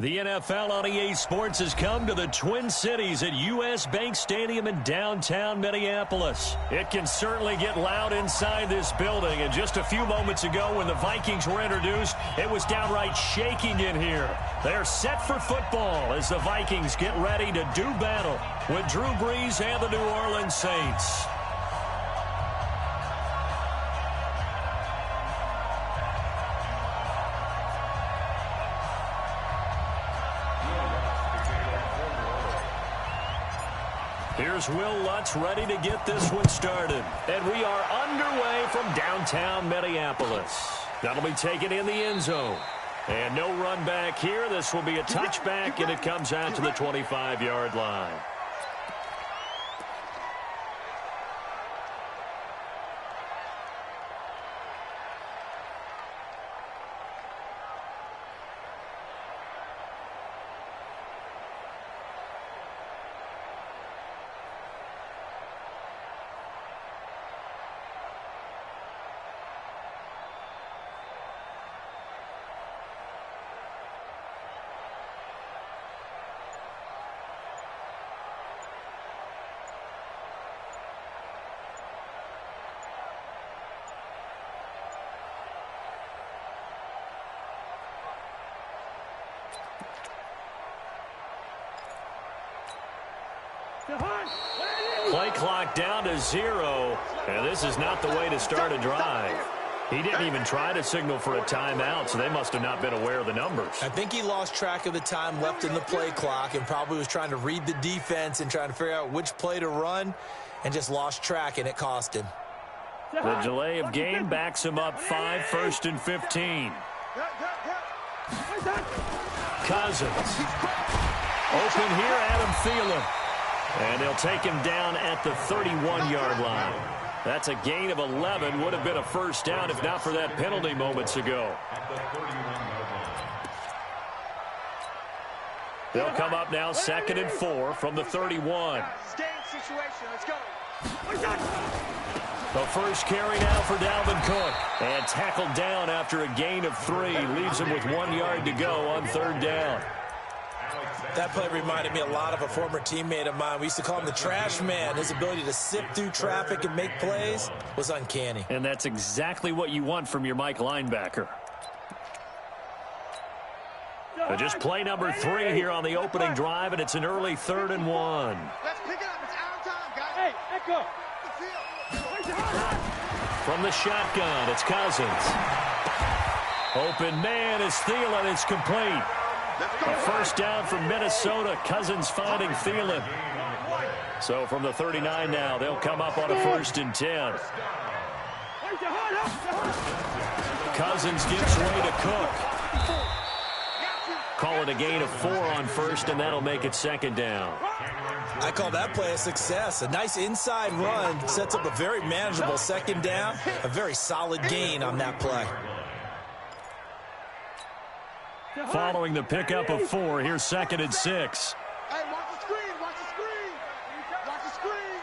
The NFL on EA Sports has come to the Twin Cities at U.S. Bank Stadium in downtown Minneapolis. It can certainly get loud inside this building, and just a few moments ago when the Vikings were introduced, it was downright shaking in here. They're set for football as the Vikings get ready to do battle with Drew Brees and the New Orleans Saints. Here's Will Lutz ready to get this one started. And we are underway from downtown Minneapolis. That'll be taken in the end zone. And no run back here. This will be a touchback, and it comes out to the 25-yard line. Play clock down to 0, and this is not the way to start a drive. He didn't even try to signal for a timeout, so they must have not been aware of the numbers. I think he lost track of the time left in the play clock and probably was trying to read the defense and trying to figure out which play to run and just lost track, and it cost him. The delay of game backs him up 5, 1st and 15. Cousins. Open here, Adam Thielen. And they'll take him down at the 31-yard line. That's a gain of 11. Would have been a first down if not for that penalty moments ago. They'll come up now 2nd and 4 from the 31. The first carry now for Dalvin Cook. And tackled down after a gain of 3. Leaves him with 1 yard to go on 3rd down. That play reminded me a lot of a former teammate of mine. We used to call him the trash man. His ability to sift through traffic and make plays was uncanny. And that's exactly what you want from your Mike linebacker. But just play number 3 here on the opening drive, and it's an early 3rd and 1. Let's pick it up. It's our time, guys. Hey, Echo. From the shotgun, it's Cousins. Open man is Thielen. It's complete. A first down from Minnesota. Cousins finding Thielen. So from the 39 now, they'll come up on a 1st and 10. Cousins gives way to Cook. Call it a gain of 4 on 1st, and that'll make it 2nd down. I call that play a success. A nice inside run sets up a very manageable 2nd down. A very solid gain on that play. Following the pickup of 4, here's 2nd and 6. Hey, watch the screen, watch the screen. Watch the screen.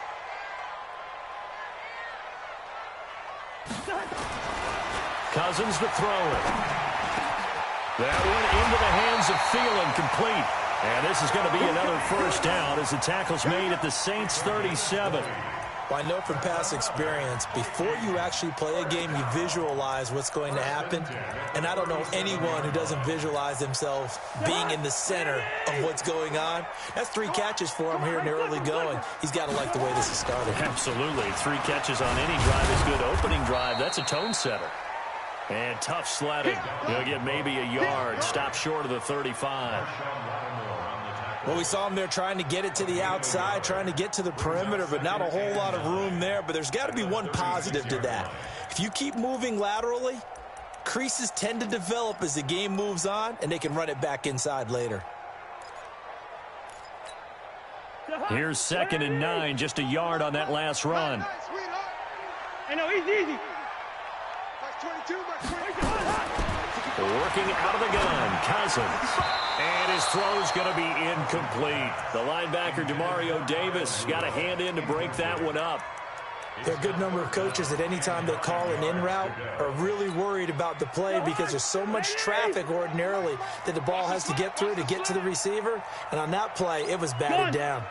Cousins to throw it. That one into the hands of Thielen, complete. And this is going to be another first down as the tackle's made at the Saints' 37. Well, I know from past experience, before you actually play a game, you visualize what's going to happen. And I don't know anyone who doesn't visualize themselves being in the center of what's going on. That's 3 catches for him here in the early going. He's got to like the way this is started. Absolutely. 3 catches on any drive is good. Opening drive, that's a tone setter. And tough sledding. He'll get maybe a yard. Stop short of the 35. Well, we saw him there trying to get it to the outside, trying to get to the perimeter, but not a whole lot of room there. But there's got to be one positive to that. If you keep moving laterally, creases tend to develop as the game moves on, and they can run it back inside later. Here's 2nd and 9, just a yard on that last run. Hey, no, easy. Working out of the gun, Cousins. And his throw's going to be incomplete. The linebacker, Demario Davis, got a hand in to break that one up. There are a good number of coaches that any time they call an in route are really worried about the play because there's so much traffic ordinarily that the ball has to get through to get to the receiver. And on that play, it was batted down.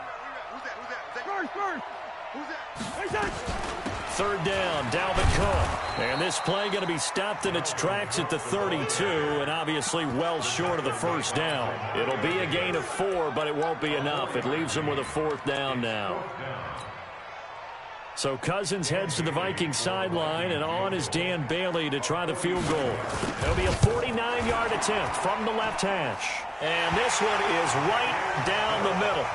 Third down, Dalvin Cook. And this play going to be stopped in its tracks at the 32, and obviously well short of the first down. It'll be a gain of 4, but it won't be enough. It leaves them with a fourth down now. So Cousins heads to the Vikings sideline, and on is Dan Bailey to try the field goal. It'll be a 49-yard attempt from the left hash. And this one is right down the middle.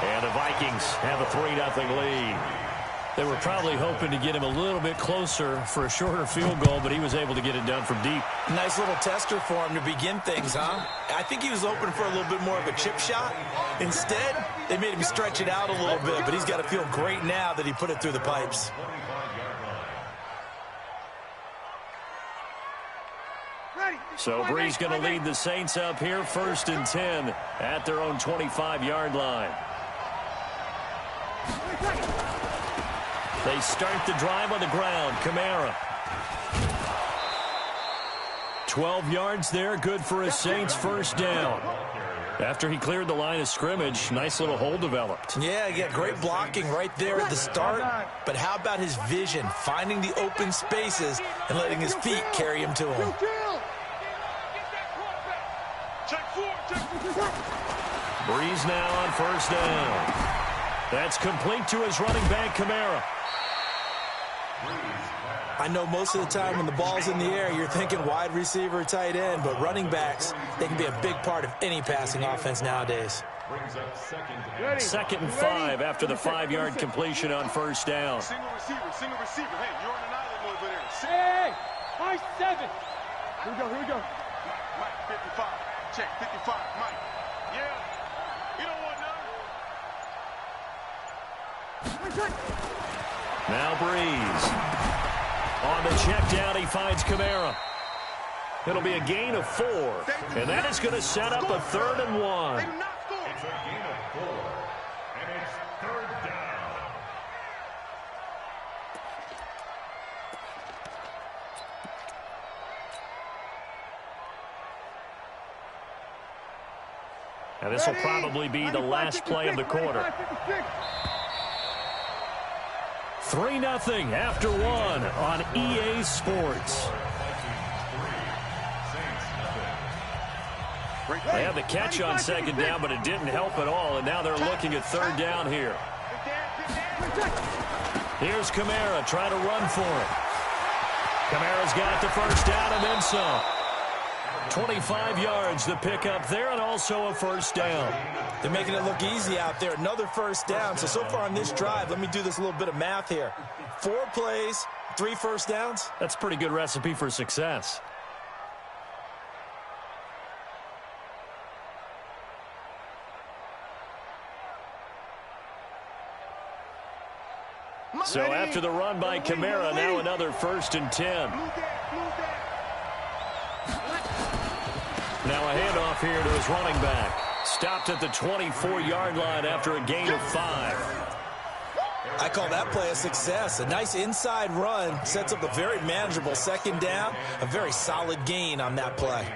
And the Vikings have a 3-0 lead. They were probably hoping to get him a little bit closer for a shorter field goal, but he was able to get it done from deep. Nice little tester for him to begin things, huh? I think he was hoping for a little bit more of a chip shot. Instead, they made him stretch it out a little bit, but he's got to feel great now that he put it through the pipes. So Bree's going to lead the Saints up here, 1st and 10 at their own 25-yard line. They start the drive on the ground. Kamara. 12 yards there, good for a Saints first down. After he cleared the line of scrimmage, nice little hole developed. Yeah, great blocking right there at the start. But how about his vision, finding the open spaces and letting his feet carry him to him? Breeze now on first down. That's complete to his running back, Kamara. I know most of the time when the ball's in the air, you're thinking wide receiver, tight end, but running backs, they can be a big part of any passing offense nowadays. 2nd and 5 after the 5-yard completion on first down. Single receiver. Hey, you're on an island over there. Hey, Mike 7. Here we go. Mike, 55. Check, 55. Mike. Yeah. You don't want none. Now Breeze. On the check down, he finds Kamara. It'll be a gain of 4, and that is going to set up a 3rd and 1. It's a gain of 4, and it's 3rd down. And this will probably be the last play of the quarter. 3-0 after 1 on EA Sports. They had the catch on 2nd down, but it didn't help at all, and now they're looking at 3rd down here. Here's Kamara trying to run for it. Kamara's got the first down and then some. 25 yards the pickup there, and also a first down. They're making it look easy out there. Another first down. So far on this drive, let me do this little bit of math here. 4 plays, 3 first downs. That's a pretty good recipe for success. So after the run by Kamara, now another 1st and 10. Now a handoff here to his running back. Stopped at the 24-yard line after a gain of 5. I call that play a success. A nice inside run sets up a very manageable 2nd down. A very solid gain on that play.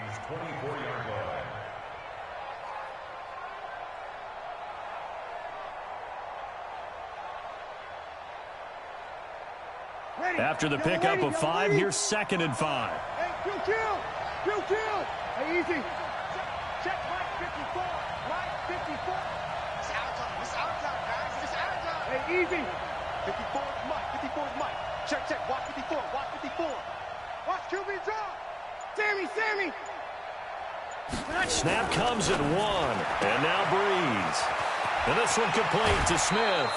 After the pickup of 5, here's 2nd and 5. Hey, kill. Hey, easy. Check Mike 54. Mike 54. It's our time, guys. It's our time. Hey, easy. 54 is Mike. 54 is Mike. Check. Watch 54. Watch QB drop. Sammy. Snap comes at 1. And now Breeze. And this one complete to Smith.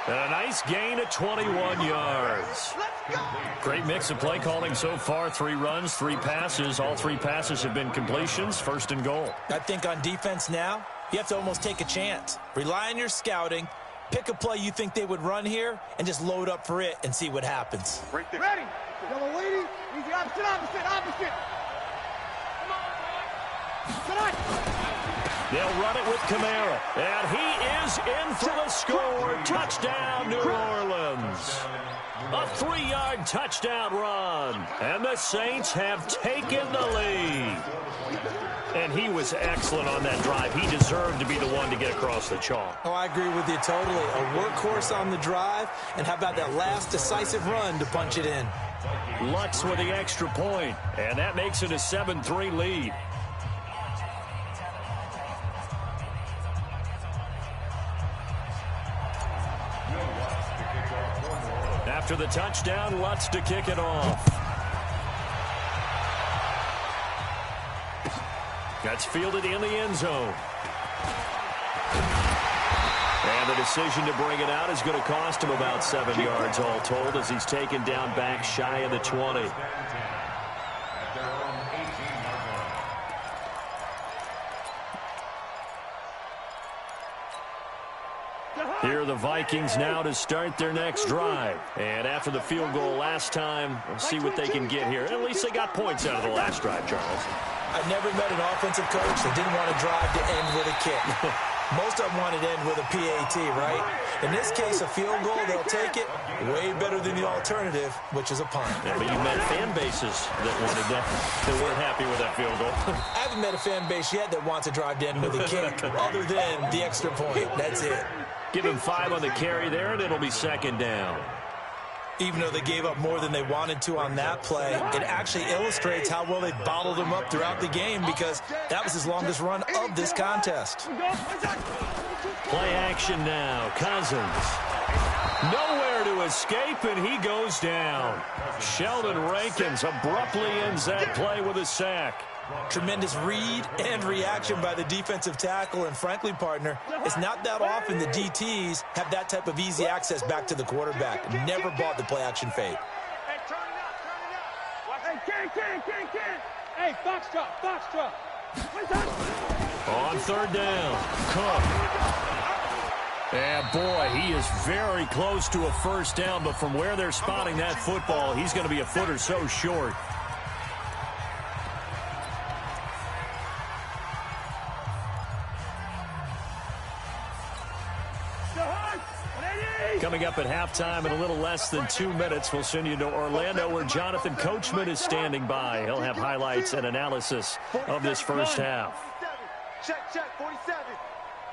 And a nice gain of 21 yards. Great mix of play calling so far. 3 runs, 3 passes. All 3 passes have been completions. 1st and goal. I think on defense now, you have to almost take a chance. Rely on your scouting. Pick a play you think they would run here and just load up for it and see what happens. Right there. Ready. Yellow lady. Easy. Opposite. They'll run it with Kamara. And he is in for the score. Touchdown, New Orleans. 3-yard touchdown run. And the Saints have taken the lead. And he was excellent on that drive. He deserved to be the one to get across the chalk. Oh, I agree with you totally. A workhorse on the drive, and how about that last decisive run to punch it in? Lutz with the extra point, and that makes it a 7-3 lead. After the touchdown, Lutz to kick it off. That's fielded in the end zone. And the decision to bring it out is going to cost him about 7 yards all told as he's taken down back shy of the 20. Here are the Vikings now to start their next drive. And after the field goal last time, we'll see what they can get here. At least they got points out of the last drive, Charles. I've never met an offensive coach that didn't want to drive to end with a kick. Most of them wanted to end with a PAT, right? In this case, a field goal, they'll take it. Way better than the alternative, which is a punt. Yeah, but you met fan bases that wanted that, that weren't happy with that field goal. I haven't met a fan base yet that wants to drive to end with a kick, other than the extra point. That's it. Give him 5 on the carry there, and it'll be second down. Even though they gave up more than they wanted to on that play, it actually illustrates how well they bottled him up throughout the game because that was his longest run of this contest. Play action now. Cousins. Nowhere to escape, and he goes down. Sheldon Rankins abruptly ends that play with a sack. Tremendous read and reaction by the defensive tackle, and frankly, partner, it's not that often the DTs have that type of easy access back to the quarterback. Never bought the play-action fade. Hey, turn it up. Hey, foxtrot. On third down, Cook. And boy, he is very close to a first down, but from where they're spotting that football, he's going to be a foot or so short. Coming up at halftime in a little less than 2 minutes, we'll send you to Orlando where Jonathan Coachman is standing by. He'll have highlights and analysis of this first half. Check, 47.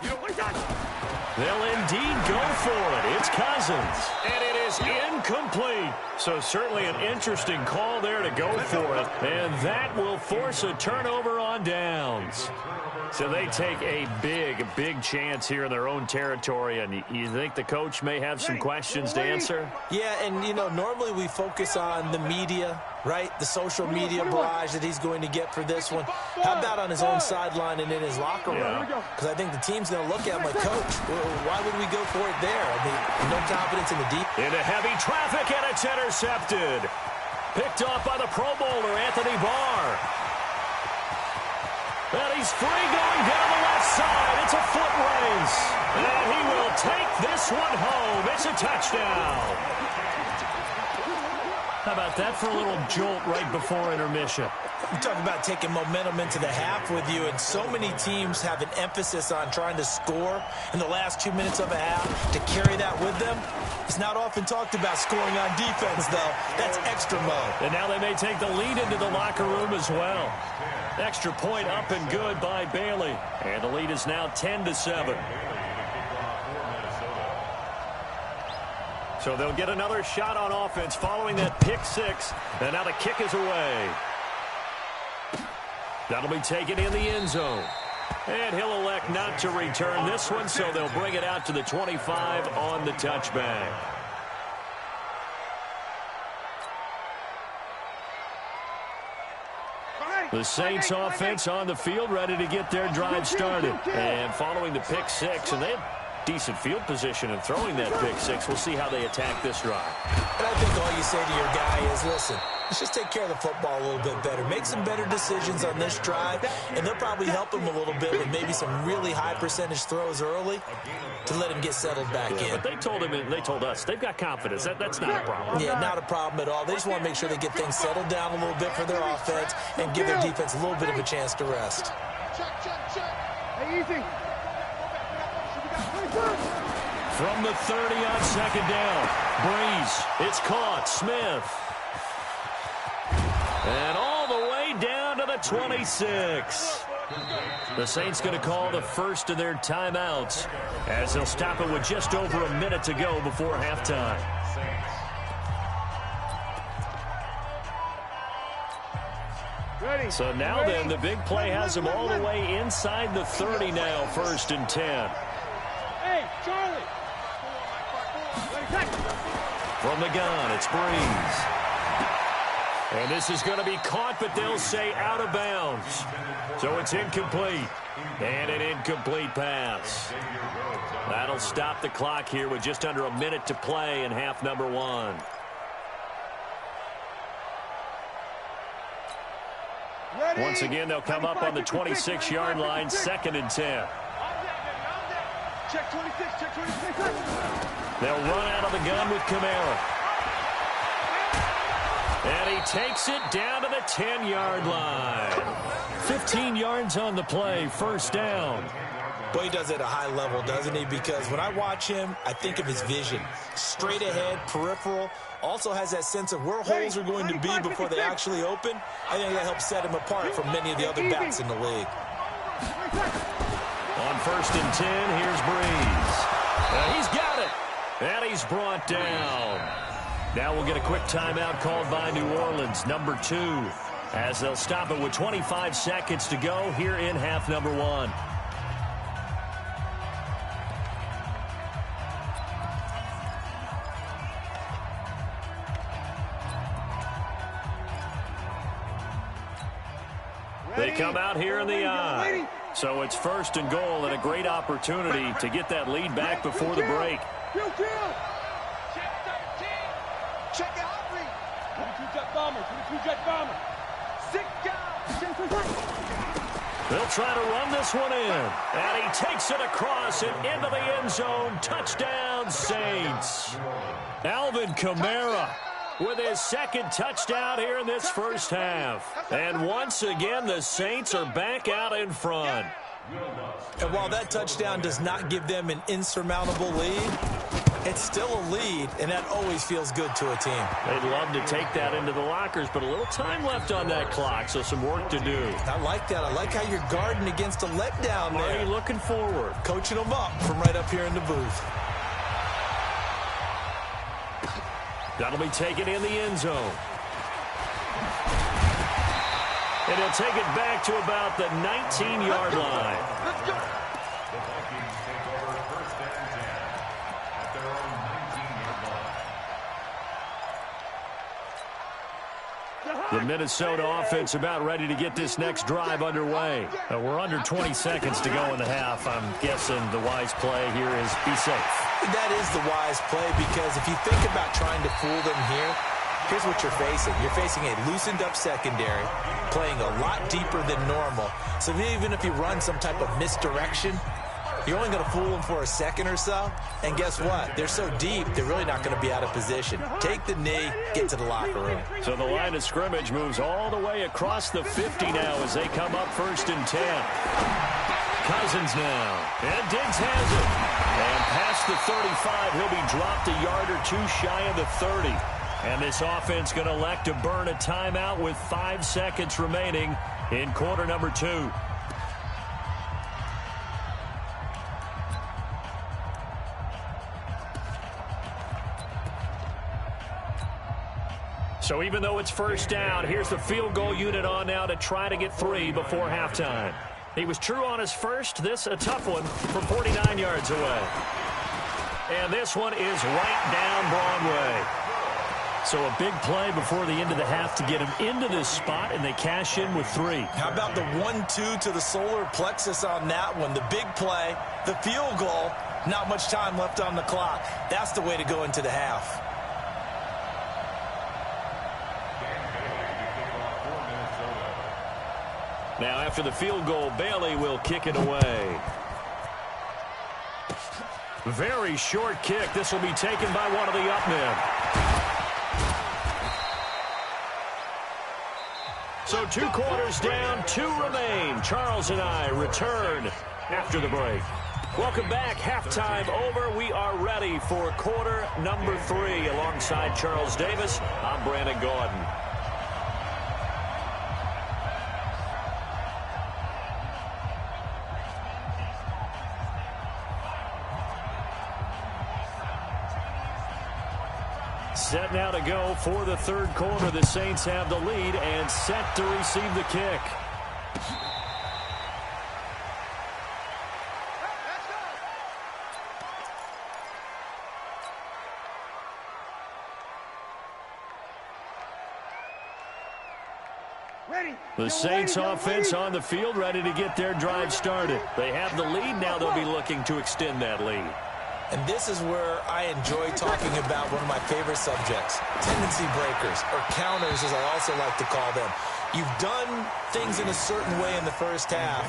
They'll indeed go for it. It's Cousins. And it is incomplete. So certainly an interesting call there to go for it. And that will force a turnover on downs. So they take a big chance here in their own territory. And you think the coach may have some questions to answer? Yeah, and, you know, normally we focus on the media, right? The social media barrage that he's going to get for this one. How about on his own sideline and in his locker room? Because I think the team's going to look at him like, Coach, why would we go for it there? I mean, no confidence in the deep. Into heavy traffic, and it's intercepted. Picked off by the Pro Bowler, Anthony Barr. And he's free going down the left side. It's a foot race. And he will take this one home. It's a touchdown. How about that for a little jolt right before intermission? You talk about taking momentum into the half with you, and so many teams have an emphasis on trying to score in the last 2 minutes of a half to carry that with them. It's not often talked about scoring on defense, though. That's extra mode. And now they may take the lead into the locker room as well. Extra point up and good by Bailey. And the lead is now 10-7. So they'll get another shot on offense following that pick six. And now the kick is away. That'll be taken in the end zone. And he'll elect not to return this one, so they'll bring it out to the 25 on the touchback. The Saints offense on the field, ready to get their drive started. And following the pick six, and they have decent field position in throwing that pick six. We'll see how they attack this drive. And I think all you say to your guy is, listen, let's just take care of the football a little bit better. Make some better decisions on this drive, and they'll probably help him a little bit with maybe some really high percentage throws early to let him get settled back in. But they told him, they told us, they've got confidence. That's not a problem. Yeah, not a problem at all. They just want to make sure they get things settled down a little bit for their offense and give their defense a little bit of a chance to rest. Check. Hey, easy. From the 30 on second down. Breeze. It's caught. Smith. And all the way down to the 26. The Saints going to call the first of their timeouts as they'll stop it with just over a minute to go before halftime. Ready. So now then, the big play has them all the way inside the 30 now, 1st and 10. Hey, Charlie. From the gun, it's Breeze. And this is going to be caught, but they'll say out of bounds. So it's incomplete. And an incomplete pass. That'll stop the clock here with just under a minute to play in half number 1. Ready. Once again, they'll come up on the 26-yard line, 2nd and 10. Check 26, check 26. They'll run out of the gun with Kamara. And he takes it down to the 10-yard line. 15 yards on the play, 1st down. Boy, he does it at a high level, doesn't he? Because when I watch him, I think of his vision. Straight ahead, peripheral. Also has that sense of where holes are going to be before they actually open. I think that helps set him apart from many of the other backs in the league. On 1st and 10, here's Breeze. He's got it. And he's brought down. Now we'll get a quick timeout called by New Orleans, number 2, as they'll stop it with 25 seconds to go here in half number 1. They come out here in the eye. So it's 1st and goal and a great opportunity to get that lead back before the break. Check it out, 22 jet bomber, 22 jet bomber. 6 guys. They'll try to run this one in. And he takes it across and into the end zone. Touchdown, Saints. Alvin Kamara with his 2nd touchdown here in this first half. And once again, the Saints are back out in front. And while that touchdown does not give them an insurmountable lead, it's still a lead, and that always feels good to a team. They'd love to take that into the lockers, but a little time left on that clock, so some work to do. I like that. I like how you're guarding against a letdown there. Already looking forward. Coaching them up from right up here in the booth. That'll be taken in the end zone. And he'll take it back to about the 19-yard line. Let's go. The Minnesota offense about ready to get this next drive underway. We're under 20 seconds to go in the half. I'm guessing the wise play here is be safe. That is the wise play, because if you think about trying to fool them here, here's what you're facing. You're facing a loosened-up secondary, playing a lot deeper than normal. So even if you run some type of misdirection, you're only going to fool them for a second or so. And guess what? They're so deep, they're really not going to be out of position. Take the knee, get to the locker room. So the line of scrimmage moves all the way across the 50 now as they come up 1st and 10. Cousins now. And Diggs has it. And past the 35, he'll be dropped a yard or 2 shy of the 30. And this offense going to elect to burn a timeout with 5 seconds remaining in quarter number 2. So even though it's 1st down, here's the field goal unit on now to try to get 3 before halftime. He was true on his first. This a tough one from 49 yards away. And this one is right down Broadway. So a big play before the end of the half to get him into this spot, and they cash in with 3. How about the 1-2 to the solar plexus on that one? The big play, the field goal, not much time left on the clock. That's the way to go into the half. Now after the field goal, Bailey will kick it away. Very short kick. This will be taken by one of the up men. So 2 quarters down, 2 remain. Charles and I return after the break. Welcome back. Halftime over. We are ready for quarter number 3. Alongside Charles Davis, I'm Brandon Gordon. Set now to go for the third quarter. The Saints have the lead and set to receive the kick. The Saints offense on the field, ready to get their drive started. They have the lead. Now they'll be looking to extend that lead. And this is where I enjoy talking about one of my favorite subjects, tendency breakers, or counters as I also like to call them. You've done things in a certain way in the first half,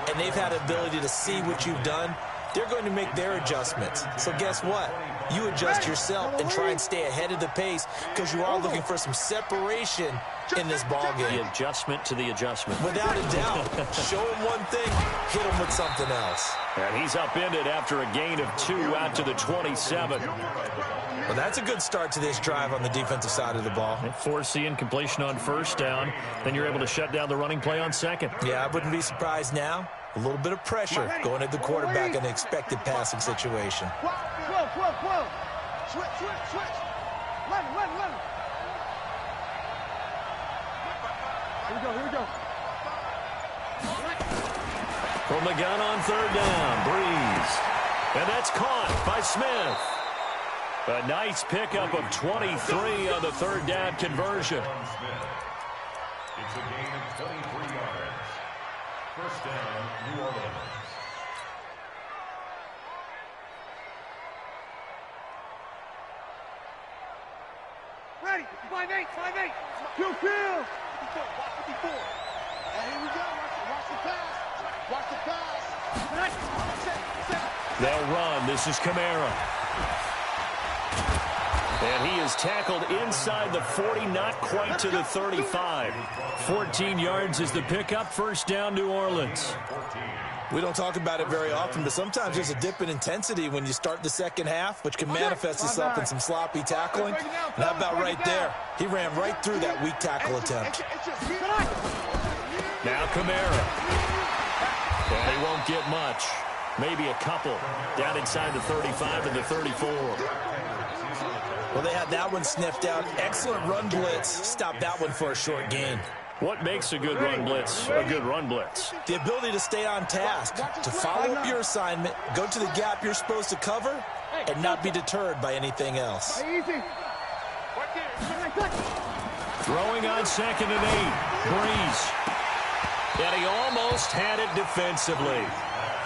and they've had the ability to see what you've done. They're going to make their adjustments. So guess what? You adjust yourself and try and stay ahead of the pace because you are looking for some separation in this ball game. The adjustment to the adjustment. Without a doubt. Show him one thing, hit him with something else. And he's upended after a gain of 2 out to the 27. Well, that's a good start to this drive on the defensive side of the ball. They force the incompletion on first down. Then you're able to shut down the running play on second. Yeah, I wouldn't be surprised now. A little bit of pressure going at the quarterback in an expected passing situation. Switch. Run. Here we go. From the gun on third down, Breeze. And that's caught by Smith. A nice pickup of 23 on the third down conversion. It's a gain of 23 yards. First down, New Orleans. Ready. 5-8. Kill. 54. And here we go. Watch the pass. They'll run. This is Kamara. And he is tackled inside the 40, not quite to the 35. 14 yards is the pickup. First down, New Orleans. We don't talk about it very often, but sometimes there's a dip in intensity when you start the second half, which can manifest itself in some sloppy tackling. And how about right there? He ran right through that weak tackle attempt. Now Kamara. And he won't get much. Maybe a couple. Down inside the 35 and the 34. Well, they had that one sniffed out. Excellent run blitz. Stopped that one for a short gain. What makes a good run blitz a good run blitz? The ability to stay on task, to follow up your assignment, go to the gap you're supposed to cover, and not be deterred by anything else. Throwing on 2nd and 8. Breeze. And he almost had it defensively.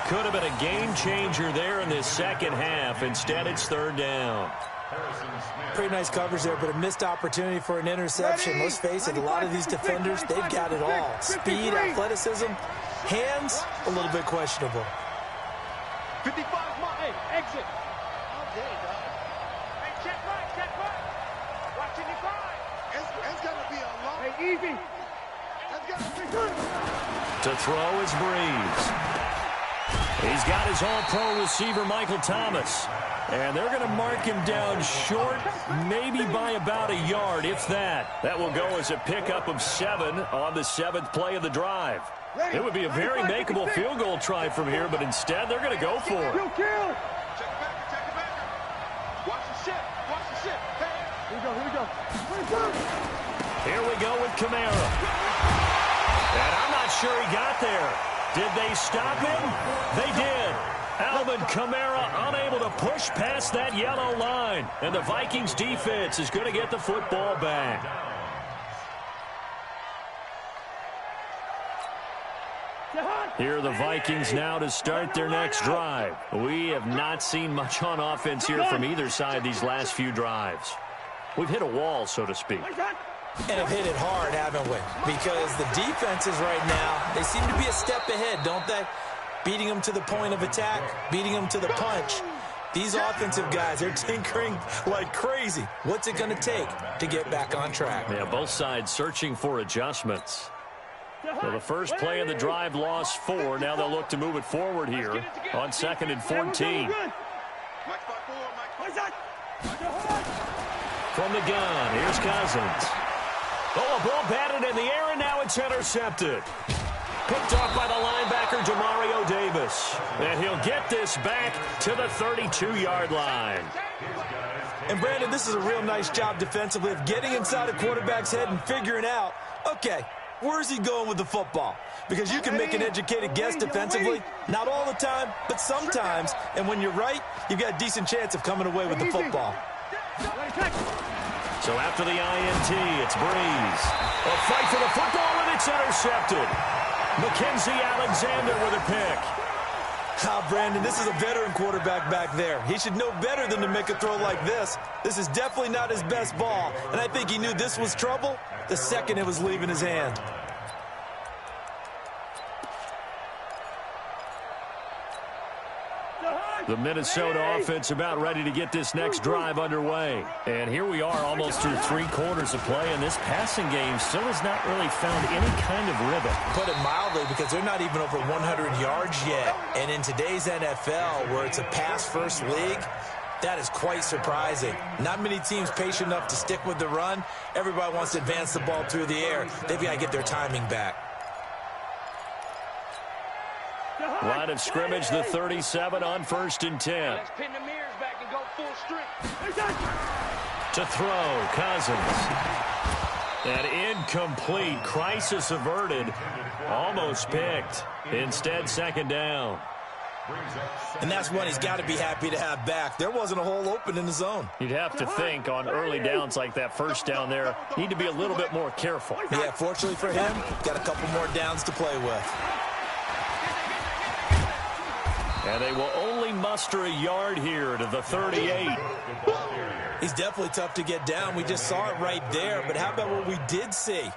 Could have been a game changer there in this second half. Instead, it's third down. Pretty nice coverage there, but a missed opportunity for an interception. Let's face it, a lot of these defenders, they've got it all. Speed, athleticism, hands, a little bit questionable. 55, exit. Oh, there you go. Hey, check right. Watch 55. It's going to be a long. Hey, easy. That's going to be good. To throw is Breeze. He's got his all-pro receiver, Michael Thomas. And they're going to mark him down short, maybe by about a yard, if that. That will go as a pickup of 7 on the 7th play of the drive. It would be a very makeable field goal try from here, but instead they're going to go for it. Kill. Check it back. Watch the ship. Here we go. Here we go with Kamara. And I'm not sure he got there. Did they stop him? They did. Alvin Kamara unable to push past that yellow line. And the Vikings defense is going to get the football back. Here are the Vikings now to start their next drive. We have not seen much on offense here from either side these last few drives. We've hit a wall, so to speak. And have hit it hard, haven't we? Because the defenses right now, they seem to be a step ahead, don't they? Beating them to the point of attack, beating them to the punch. These offensive guys, they're tinkering like crazy. What's it going to take to get back on track? Yeah, both sides searching for adjustments. So the first play of the drive lost 4. Now they'll look to move it forward here on 2nd and 14. From the gun, here's Cousins. Oh, a ball batted in the air, and now it's intercepted. Picked off by the linebacker, Demario Davis. And he'll get this back to the 32-yard line. And, Brandon, this is a real nice job defensively of getting inside a quarterback's head and figuring out, okay, where's he going with the football? Because you can make an educated guess defensively, not all the time, but sometimes. And when you're right, you've got a decent chance of coming away with the football. So after the INT, it's Breeze. A fight for the football, and it's intercepted. Mackenzie Alexander with a pick. Brandon, this is a veteran quarterback back there. He should know better than to make a throw like this. This is definitely not his best ball, and I think he knew this was trouble the second it was leaving his hand. The Minnesota offense about ready to get this next drive underway. And here we are almost through 3 quarters of play, and this passing game still has not really found any kind of rhythm. Put it mildly, because they're not even over 100 yards yet. And in today's NFL, where it's a pass-first league, that is quite surprising. Not many teams patient enough to stick with the run. Everybody wants to advance the ball through the air. They've got to get their timing back. Line of scrimmage, the 37 on 1st and 10. Let's pin the mirrors back and go full strength. To throw, Cousins. An incomplete, crisis averted, almost picked. Instead, 2nd down. And that's one he's got to be happy to have back. There wasn't a hole open in the zone. You'd have to think on early downs like that, 1st down there, need to be a little bit more careful. Yeah, fortunately for him, got a couple more downs to play with. And they will only muster a yard here to the 38. He's definitely tough to get down. We just saw it right there. But how about what we did see?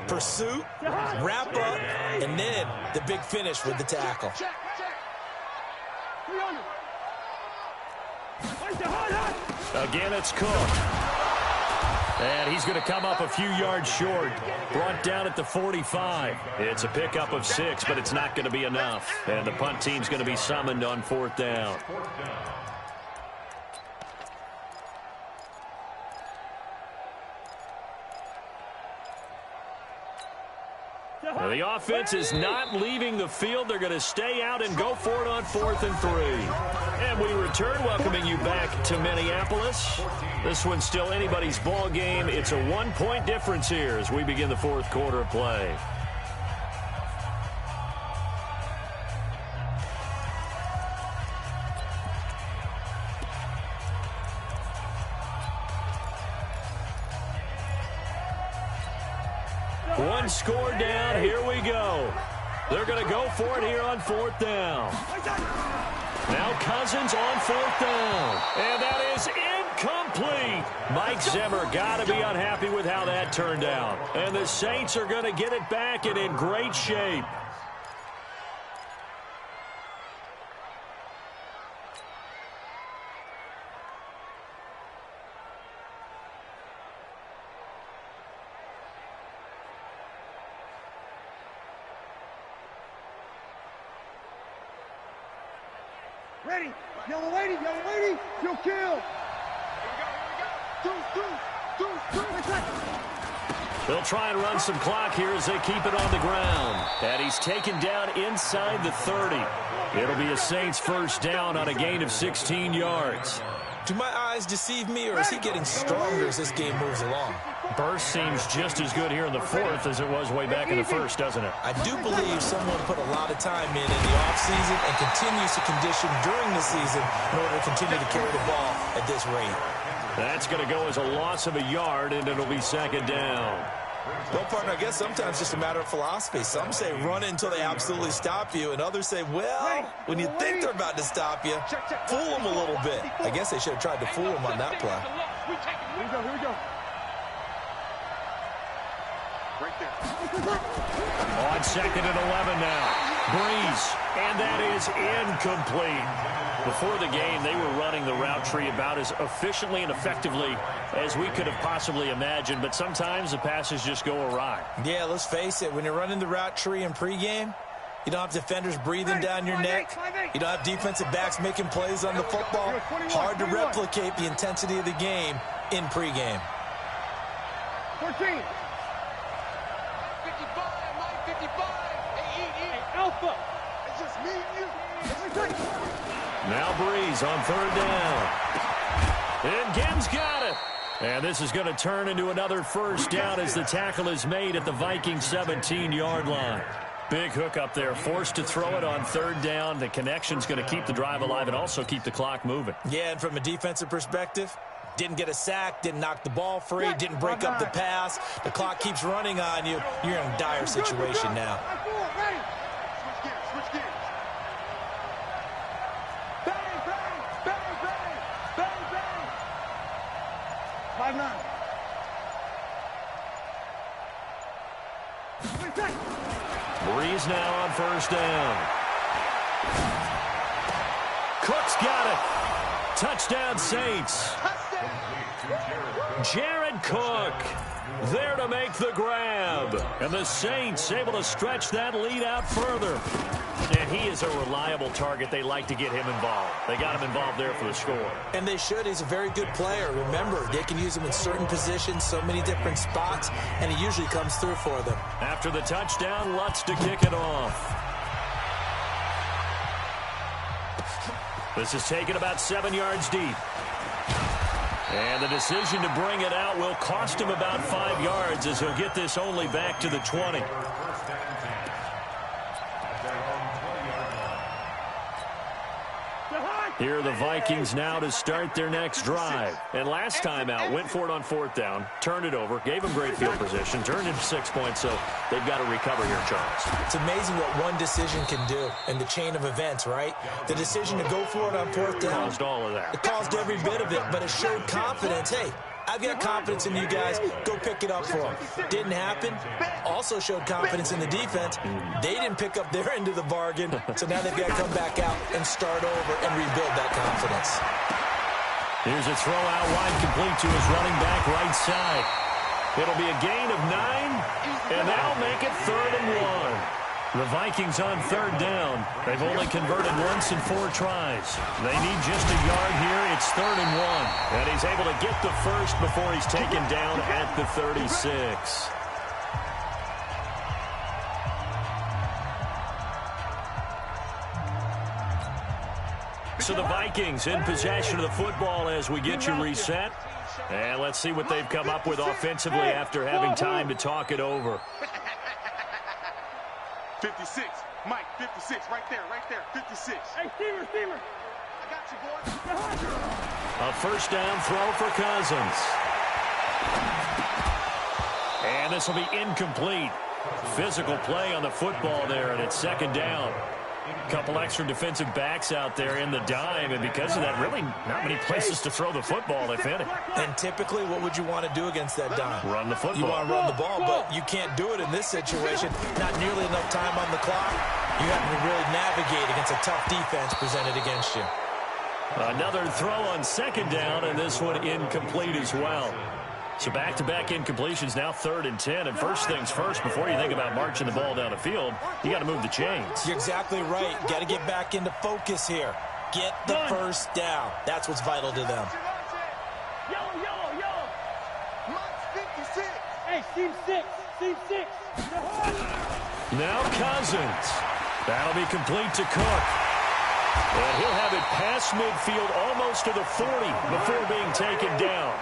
Pursuit, wrap up, and then the big finish with the tackle. Again, it's Cook. And he's going to come up a few yards short. Brought down at the 45. It's a pickup of 6, but it's not going to be enough. And the punt team's going to be summoned on 4th down. Now, the offense is not leaving the field. They're going to stay out and go for it on 4th and 3. And we return, welcoming you back to Minneapolis. This one's still anybody's ball game. It's a 1-point difference here as we begin the 4th quarter of play. One score down. Here we go. They're going to go for it here on 4th down. Now Cousins on 4th down. And that is incomplete. Mike Zimmer got to be unhappy with how that turned out. And the Saints are going to get it back and in great shape. Ready, yellow lady, you'll kill. They'll try and run some clock here as they keep it on the ground. And he's taken down inside the 30. It'll be a Saints 1st down on a gain of 16 yards. Do my eyes deceive me, or is he getting stronger as this game moves along? Burst seems just as good here in the 4th as it was way back in the 1st, doesn't it? I do believe someone put a lot of time in the offseason and continues to condition during the season in order to continue to carry the ball at this rate. That's going to go as a loss of a yard, and it'll be 2nd down. Well, partner, I guess sometimes it's just a matter of philosophy. Some say run it until they absolutely stop you, and others say, well, when you think they're about to stop you, fool them a little bit. I guess they should have tried to fool them on that play. Here we go. Right there. On 2nd and 11 now. Breeze, and that is incomplete. Before the game, they were running the route tree about as efficiently and effectively as we could have possibly imagined, but sometimes the passes just go awry. Yeah, let's face it, when you're running the route tree in pregame, you don't have defenders breathing down your neck. You don't have defensive backs making plays on the football. Hard to replicate the intensity of the game in pregame. 14. 55, Mike, 55. Hey, Alpha. It's just me and you. Now Breeze on third down. And Gibbs got it. And this is going to turn into another first down as the tackle is made at the Vikings 17-yard line. Big hook up there, forced to throw it on third down. The connection's going to keep the drive alive and also keep the clock moving. Yeah, and from a defensive perspective, didn't get a sack, didn't knock the ball free, didn't break up the pass. The clock keeps running on you. You're in a dire situation now. Switch gears. Bang, bang, bang, bang, bang, bang. 5-9. Breeze now on first down. Cook's got it. Touchdown, Saints. Jared Cook there to make the grab. And the Saints able to stretch that lead out further. And he is a reliable target. They like to get him involved. They got him involved there for the score. And they should. He's a very good player. Remember, they can use him in certain positions, so many different spots, and he usually comes through for them. After the touchdown, Lutz to kick it off. This is taken about 7 yards deep. And the decision to bring it out will cost him about 5 yards as he'll get this only back to the 20. Here are the Vikings now to start their next drive. And last time out, went for it on fourth down, turned it over, gave them great field position, turned into 6 points, so they've got to recover here, Charles. It's amazing what one decision can do in the chain of events, right? The decision to go for it on fourth down. Caused all of that. It caused every bit of it, but it showed confidence. Hey, I've got confidence in you guys. Go pick it up for them. Didn't happen. Also showed confidence in the defense. They didn't pick up their end of the bargain, so now they've got to come back out and start over and rebuild that confidence. Here's a throw out wide, complete to his running back right side. It'll be a gain of 9, and that'll make it 3rd and 1. The Vikings on third down. They've only converted once in 4 tries. They need just a yard here. It's 3rd and 1. And he's able to get the first before he's taken down at the 36. So the Vikings in possession of the football as we get you reset. And let's see what they've come up with offensively after having time to talk it over. 56. Mike, 56. Right there. 56. Hey, Steamer. I got you, boy. A first down throw for Cousins. And this will be incomplete. Physical play on the football there, and it's 2nd down. A couple extra defensive backs out there in the dime, and because of that, really not many places to throw the football, if any. And typically, what would you want to do against that dime? Run the football. You want to run the ball, but you can't do it in this situation. Not nearly enough time on the clock. You have to really navigate against a tough defense presented against you. Another throw on 2nd down, and this one incomplete as well. So back-to-back incompletions, now 3rd and 10. And first things first, before you think about marching the ball down the field, you got to move the chains. You're exactly right. Got to get back into focus here. Get the first down. That's what's vital to them. Yellow. Mike, 56. Hey, Team 6. Now Cousins. That'll be complete to Cook. And he'll have it past midfield almost to the 40 before being taken down.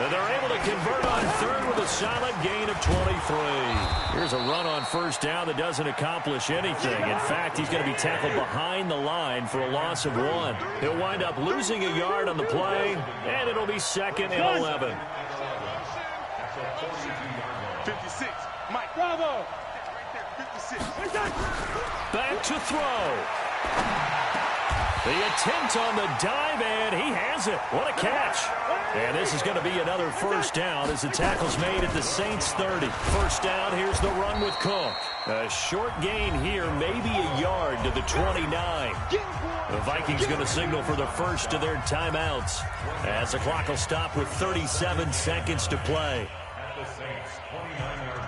And they're able to convert on 3rd with a solid gain of 23. Here's a run on first down that doesn't accomplish anything. In fact, he's going to be tackled behind the line for a loss of 1. He'll wind up losing a yard on the play, and it'll be 2nd and 11. 56. Mike. Bravo. 56. Back to throw. The attempt on the dive, and he has it. What a catch. And this is going to be another first down as the tackle's made at the Saints 30. First down, here's the run with Cook. A short gain here, maybe a yard to the 29. The Vikings going to signal for the first of their timeouts as the clock will stop with 37 seconds to play. At the Saints 29-yard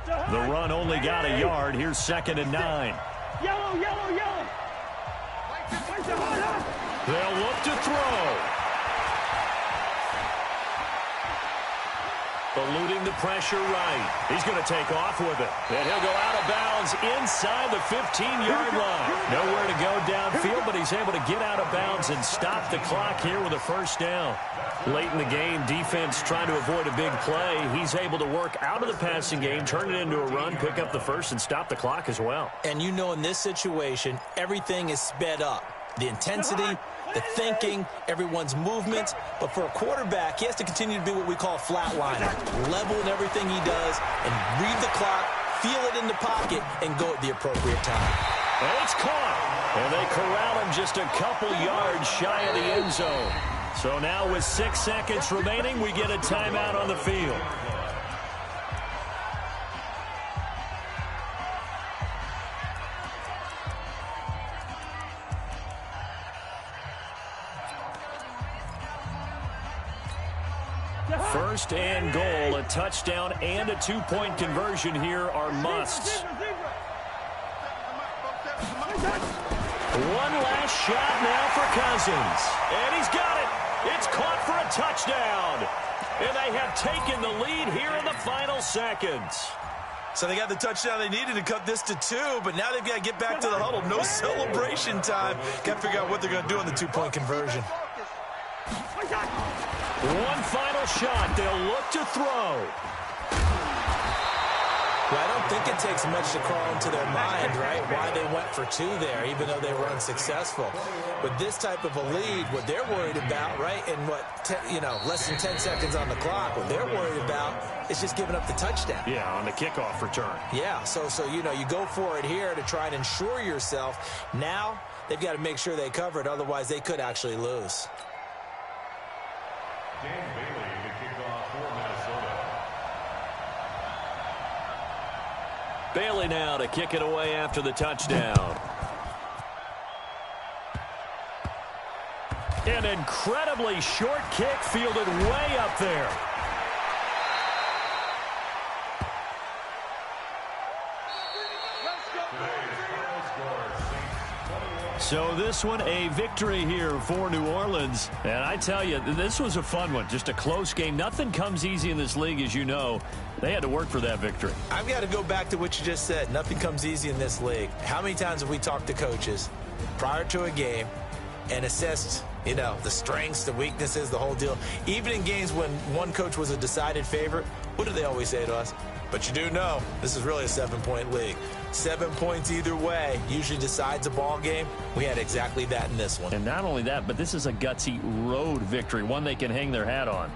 line. The run only got a yard. Here's 2nd and 9. Yellow, yellow, yellow. They'll look to throw. Eluding the pressure right. He's going to take off with it. And he'll go out of bounds inside the 15-yard line. Nowhere to go downfield, but he's able to get out of bounds and stop the clock here with a first down. Late in the game, defense trying to avoid a big play. He's able to work out of the passing game, turn it into a run, pick up the first, and stop the clock as well. And you know in this situation, everything is sped up. The intensity, the thinking, everyone's movements. But for a quarterback, he has to continue to be what we call a flatliner. Level in everything he does and read the clock, feel it in the pocket, and go at the appropriate time. And it's caught. And they corral him just a couple yards shy of the end zone. So now with 6 seconds remaining, we get a timeout on the field. First and goal, a touchdown and a two-point conversion here are musts. One last shot now for Cousins. And he's got it. It's caught for a touchdown. And they have taken the lead here in the final seconds. So they got the touchdown they needed to cut this to 2, but now they've got to get back to the huddle. No celebration time. Got to figure out what they're going to do on the two-point conversion. One final shot. They'll look to throw. Well, I don't think it takes much to crawl into their mind, right, why they went for 2 there, even though they were unsuccessful. With this type of a lead, what they're worried about, right, and less than 10 seconds on the clock, what they're worried about is just giving up the touchdown. Yeah, on the kickoff return. Yeah, so you go for it here to try and ensure yourself. Now they've got to make sure they cover it, otherwise they could actually lose. Dan Bailey to kick off for Minnesota. Bailey now to kick it away after the touchdown. An incredibly short kick fielded way up there. So this one, a victory here for New Orleans. And I tell you, this was a fun one. Just a close game. Nothing comes easy in this league, as you know. They had to work for that victory. I've got to go back to what you just said. Nothing comes easy in this league. How many times have we talked to coaches prior to a game and assessed, the strengths, the weaknesses, the whole deal? Even in games when one coach was a decided favorite, what do they always say to us? But you do know this is really a 7-point league. 7 points either way usually decides a ball game. We had exactly that in this one. And not only that, but this is a gutsy road victory, one they can hang their hat on.